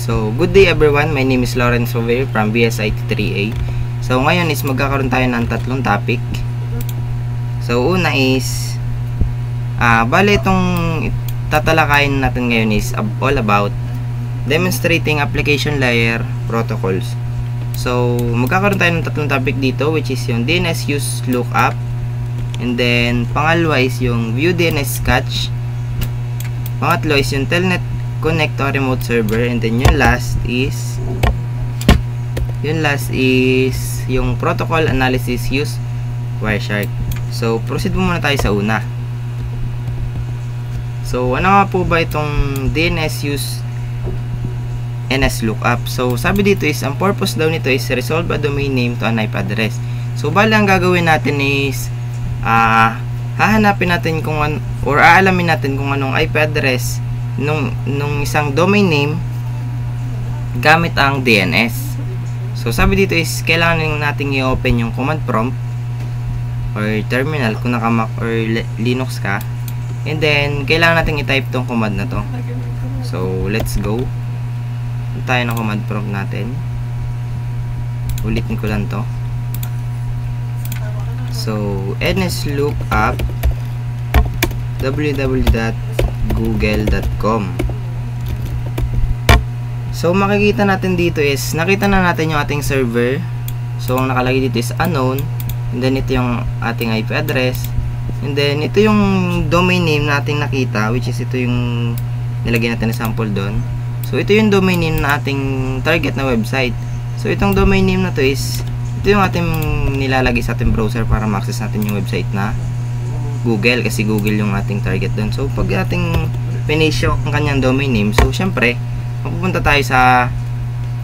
So, good day everyone. My name is Lawrence Over from BSIT3A. So, ngayon is magkakaroon tayo ng tatlong topic. So, una is bale itong tatalakayin natin ngayon is all about demonstrating application layer protocols. So, magkakaroon tayo ng tatlong topic dito, which is yung DNS use lookup, and then pangalawa is yung view DNS cache, pangatlo is yung telnet connect to a remote server, and then yung last is yung protocol analysis use Wireshark. So, proceed muna tayo sa una. So, ano nga po ba itong DNS use NS lookup? So, sabi dito is, ang purpose daw nito is resolve a domain name to an IP address. So, bali ang gagawin natin is hahanapin natin kung or aalamin natin kung anong IP address nung isang domain name gamit ang DNS. So, sabi dito is kailangan nating i-open yung command prompt or terminal kung naka Mac or Linux ka, and then kailangan nating i-type tong command na to. So, let's go. Tayo ng command prompt natin. Ulitin ko lang to. So, nslookup www.google.com. So, makikita natin dito is, nakita na natin yung ating server. So, ang nakalagay dito is unknown, and then ito yung ating IP address, and then ito yung domain name nating nakita, which is ito yung nilagay natin na sample doon. So, ito yung domain name na ating target na website. So, itong domain name na to is, ito yung ating nilalagay sa ating browser para ma-access natin yung website na Google, kasi Google yung ating target doon. So, pag ating finish yung kanyang domain name, so, syempre, mapupunta tayo sa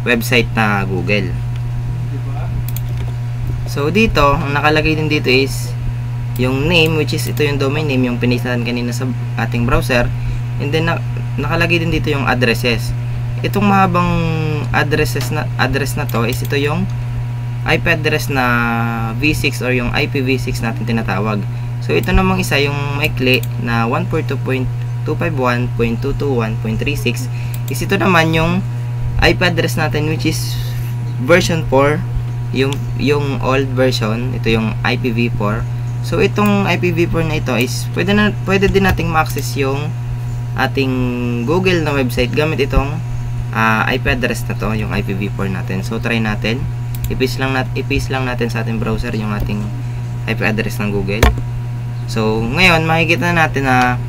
website na Google. So, dito, ang nakalagay din dito is yung name, which is ito yung domain name, yung pinistahan kanina sa ating browser, and then nakalagay din dito yung addresses. Itong mahabang address na to is ito yung IP address na v6 or yung IPv6 natin tinatawag. So, ito namang isa yung maikli na 142.251.221.36 is ito naman yung IP address natin, which is version 4, yung old version. Ito yung IPv4. So, itong IPv4 na ito is pwede din nating ma-access yung ating Google na website gamit itong IP address na to, yung IPv4 natin. So, try natin. I-paste lang natin sa ating browser yung ating IP address ng Google. So, ngayon, makikita na natin na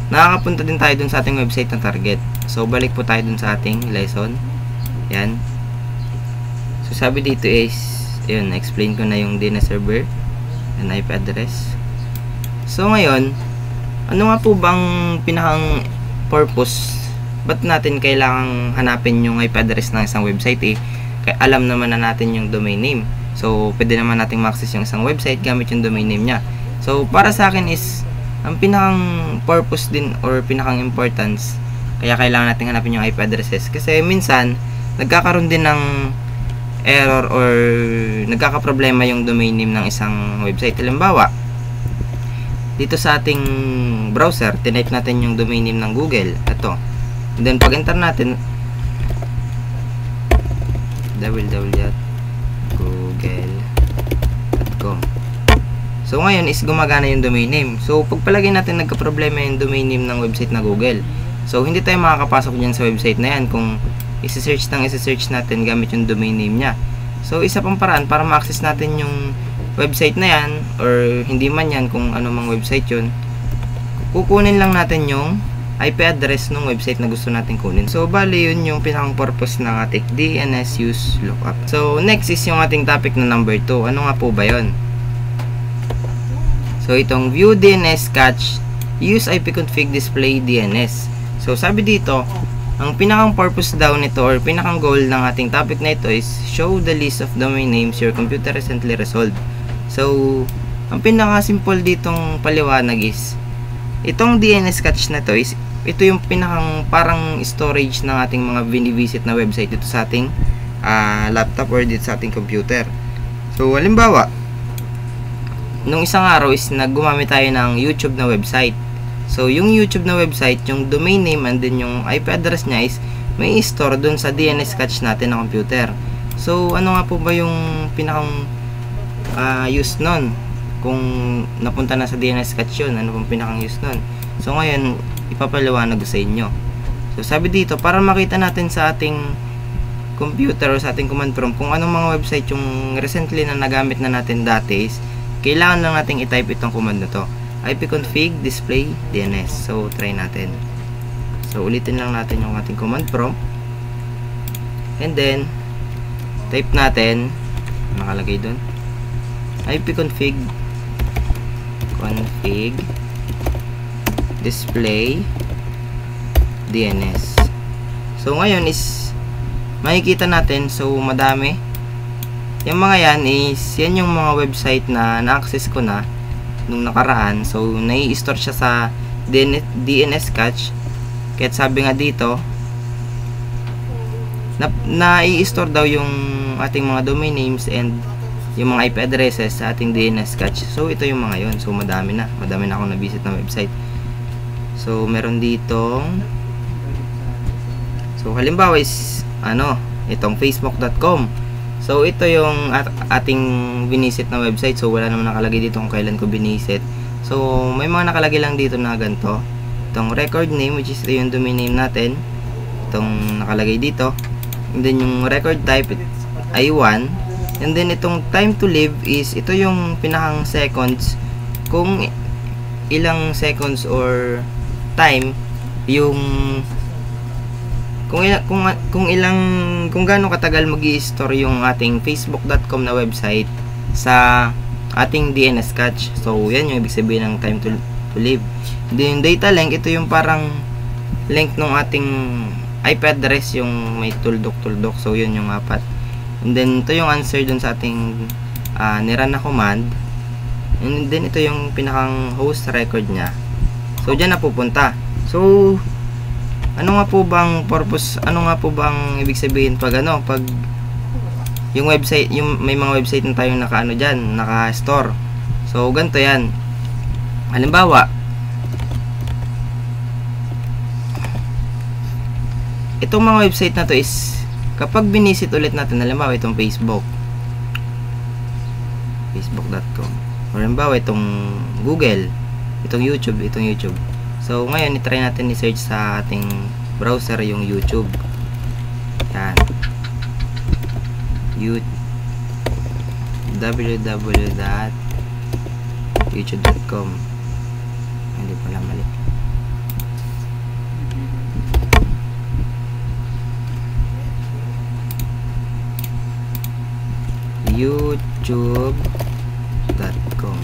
nakakapunta din tayo dun sa ating website na target. So, balik po tayo dun sa ating lesson. Yan. So, sabi dito is, yun, explain ko na yung DNS server and IP address. So, ngayon, ano nga po bang pinakang purpose? Ba't natin kailangang hanapin yung IP address ng isang website eh? Kaya alam naman na natin yung domain name. So, pwede naman nating ma-access yung isang website gamit yung domain name niya. So, para sa akin is, ang pinakang purpose din or pinakang importance, kaya kailangan natin hanapin yung IP addresses. Kasi minsan, nagkakaroon din ng error or nagkakaproblema yung domain name ng isang website. Halimbawa, dito sa ating browser, tinype natin yung domain name ng Google. Ito. And then, pag-enter natin, www.google.com. So, ngayon is gumagana yung domain name. So, pagpalagay natin nagka-problema yung domain name ng website na Google. So, hindi tayo makakapasok dyan sa website na yan kung isi-search natin gamit yung domain name niya. So, isa pang paraan para ma-access natin yung website na yan, or hindi man yan kung ano mang website yun, kukunin lang natin yung IP address ng website na gusto natin kunin. So, bali yun yung pinakang purpose ng ating DNS use lookup. So, next is yung ating topic na number 2. Ano nga po ba yun? So, itong view DNS cache, use ipconfig display DNS. So, sabi dito, ang pinakang purpose daw nito or pinakang goal ng ating topic na ito is show the list of domain names your computer recently resolved. So, ang pinaka-simple ditong paliwanag is, itong DNS cache na to is, ito yung pinakang parang storage ng ating mga binivisit na website dito sa ating laptop or dito sa ating computer. So, halimbawa, nung isang araw is naggumamit tayo ng YouTube na website. So, yung YouTube na website, yung domain name and then yung IP address niya is may store dun sa DNS cache natin ng computer. So, ano nga po ba yung pinakang use nun? Kung napunta na sa DNS cache yun, ano pong pinakang use nun? So, ngayon, ipapaliwanag ko sa inyo. So, sabi dito, para makita natin sa ating computer o sa ating command prompt kung anong mga website yung recently na nagamit na natin dati is, kailangan lang natin i-type itong command na to. ipconfig display DNS. So, try natin. So, ulitin lang natin yung ating command prompt. And then, type natin, nakalagay dun, ipconfig display DNS. So, ngayon is, makikita natin, so, madami. Yung mga yan is, yan yung mga website na na-access ko na nung nakaraan. So, nai-store siya sa DNS cache. Kaya sabi nga dito, na-i-store daw yung ating mga domain names and yung mga IP addresses sa ating DNS cache. So, ito yung mga yon. So, madami na akong na-visit na website. So, meron ditong, so, halimbawa is, itong facebook.com. So, ito yung ating binisit na website. So, wala naman nakalagay dito kung kailan ko binisit. So, may mga nakalagay lang dito na ganito. Itong record name, which is ito yung domain name natin. Itong nakalagay dito. And then, yung record type ay 1. And then, itong time to live is, ito yung pinakang seconds. Kung ilang seconds or time, yung kung gaano katagal mag-i-store yung ating facebook.com na website sa ating DNS cache. So, yan yung ibig sabihin ng time to live. Then, yung data length, ito yung parang length ng ating IP address, yung may tuldok. So, yun yung 4. And then, ito yung answer dun sa ating nirun na command. And then, ito yung pinakang host record nya. So, dyan na pupunta. So, ano nga po bang purpose, ano nga po bang ibig sabihin pag yung website, yung may mga website na tayong naka-store. So, ganito yan. Halimbawa, itong mga website na to is, kapag binisit ulit natin, halimbawa itong facebook.com, or halimbawa itong Google, itong YouTube. So, ngayon, itry natin i-search sa ating browser yung YouTube. Yan. www.youtube.com. Hindi pala mali. youtube.com.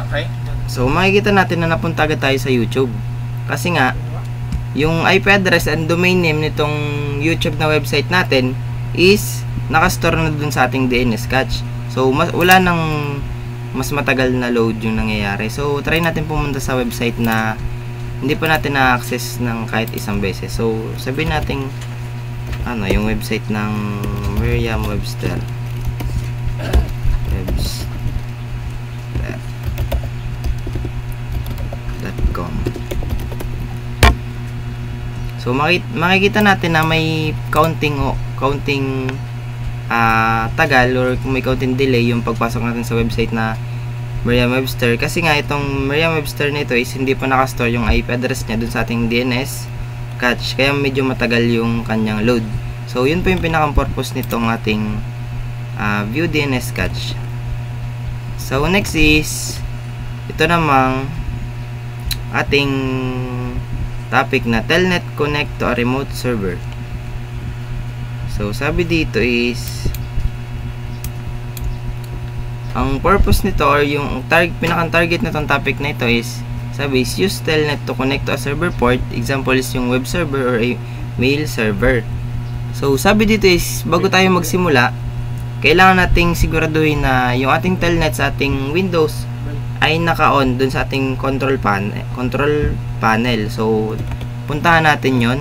Okay. So, makikita natin na napunta agad tayo sa YouTube. Kasi nga, yung IP address and domain name nitong YouTube na website natin is nakastore na dun sa ating DNS cache. So, wala nang mas matagal na load yung nangyayari. So, try natin pumunta sa website na hindi pa natin na-access ng kahit isang beses. So, sabihin natin yung website ng Merriam-Webster. So, makikita natin na may counting tagal or may counting delay yung pagpasok natin sa website na Merriam-Webster. Kasi nga, itong Merriam-Webster nito is hindi pa nakastore yung IP address niya dun sa ating DNS cache. Kaya medyo matagal yung kanyang load. So, yun po yung pinaka-purpose nitong ating view DNS cache. So, next is ito namang ating topic na Telnet connect to a remote server. So, sabi dito is ang purpose nito or yung pinakang target na itong topic na ito is, sabi is use Telnet to connect to a server port. Example is yung web server or a mail server. So, sabi dito is, bago tayo magsimula, kailangan nating siguraduhin na yung ating Telnet sa ating Windows ay naka-on dun sa ating control panel. So, puntahan natin yon.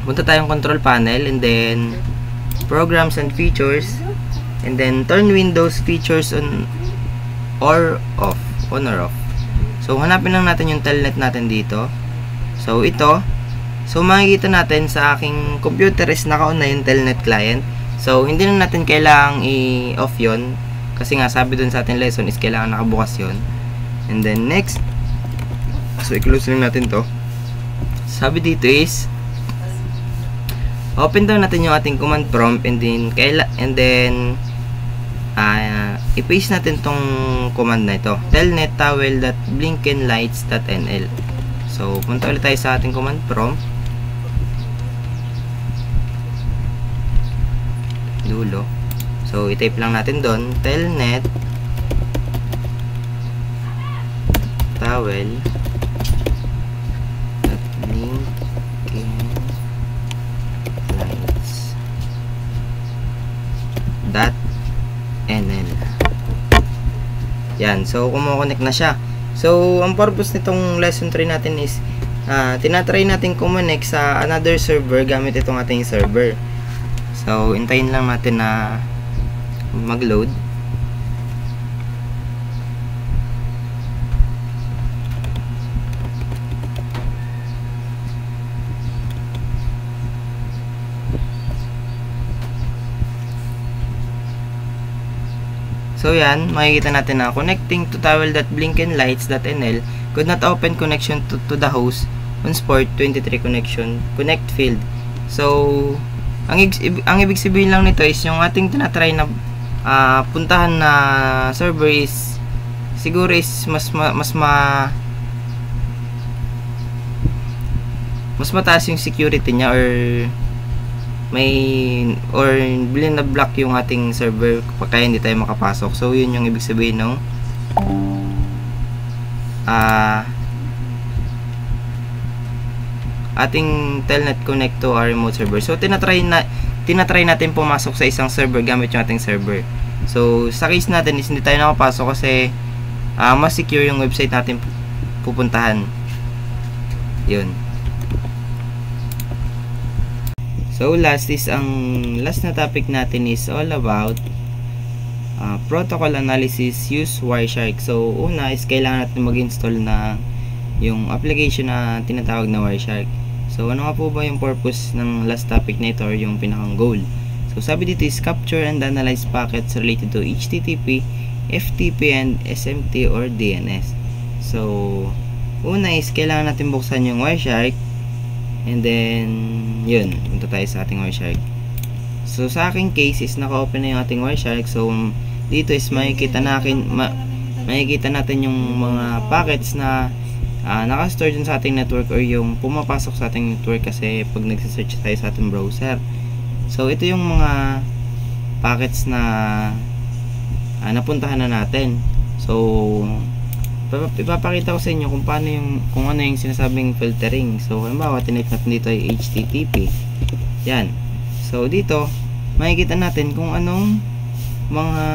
Punta tayong control panel and then programs and features. And then turn Windows features on or off, on or off. So hanapin lang natin yung telnet natin dito. So ito, so makikita natin sa aking computer is naka-on na yung telnet client. So hindi na natin kailangang i-off yon, kasi nga sabi dun sa ating lesson is kailangan nakabukas yon. And then next, so i-close lang natin to. Sabi dito is open daw natin yung ating command prompt, and then i-paste natin tong command na ito, telnet towel.blinkenlights.nl. So punta ulit tayo sa ating command prompt, dulo. So i-type lang natin doon, telnet towel.blinkenlights.nl. Yan, so kumo-connect na siya. So ang purpose nitong lesson 3 natin is tinatry natin kumonect sa another server gamit itong ating server. So hintayin lang natin na mag-load. So yan, makikita natin na connecting to towel.blinkenlights.nl could not open connection to the host on port 23 connection connect field. So ang ibig sabihin lang nito is yung ating tinatry na puntahan na server is siguro is mas mataas yung security niya, or bilhin na block yung ating server kaya hindi tayo makapasok. So yun yung ibig sabihin ng ating telnet connect to our remote server. So tinatry natin pumasok sa isang server gamit yung ating server. So sa case natin is hindi tayo nakapasok kasi mas secure yung website natin pupuntahan. Yun. So last na topic natin is all about protocol analysis use Wireshark. So una is kailangan natin mag-install na yung application na tinatawag na Wireshark. So ano nga po ba yung purpose ng last topic na ito, or yung pinakang goal? So sabi dito is capture and analyze packets related to HTTP, FTP, and SMT or DNS. So una is kailangan natin buksan yung Wireshark. And then, yun, punta tayo sa ating Wireshark. So, sa aking case is naka-open na yung ating Wireshark. So, dito is makikita natin yung mga packets na naka-store dun sa ating network, or yung pumapasok sa ating network kasi pag nagsisearch tayo sa ating browser. So, ito yung mga packets na napuntahan na natin. So, ipapakita ko sa inyo kung ano yung sinasabing filtering. So halimbawa tinik natin dito ay HTTP. Yan. So dito makikita natin kung anong mga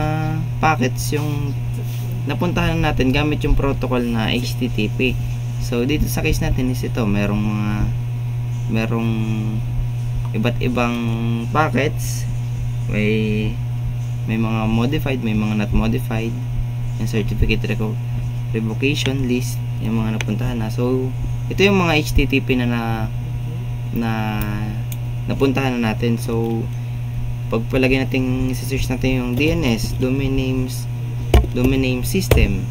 packets yung napuntahan natin gamit yung protocol na HTTP. So dito sa case natin is ito, merong iba't ibang packets. May mga modified, may mga not modified, yung certificate revocation list, yung mga napuntahan na. So ito yung mga HTTP na napuntahan na natin. So pagpalagay natin, search natin yung DNS, domain name system.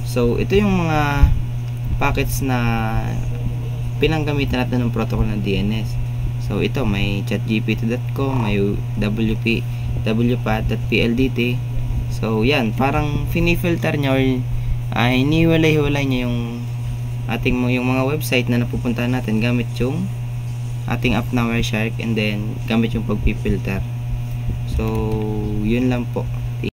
So ito yung mga packets na pinanggamitan natin ng protocol ng DNS. So ito may chatgpt.com, may wpath.pldt. So yan, parang finifilter niya or iniwalay-hiwalay niya yung mga website na napupuntahan natin gamit yung ating app na Wireshark, and then gamit yung pagpipilter. So yun lang po.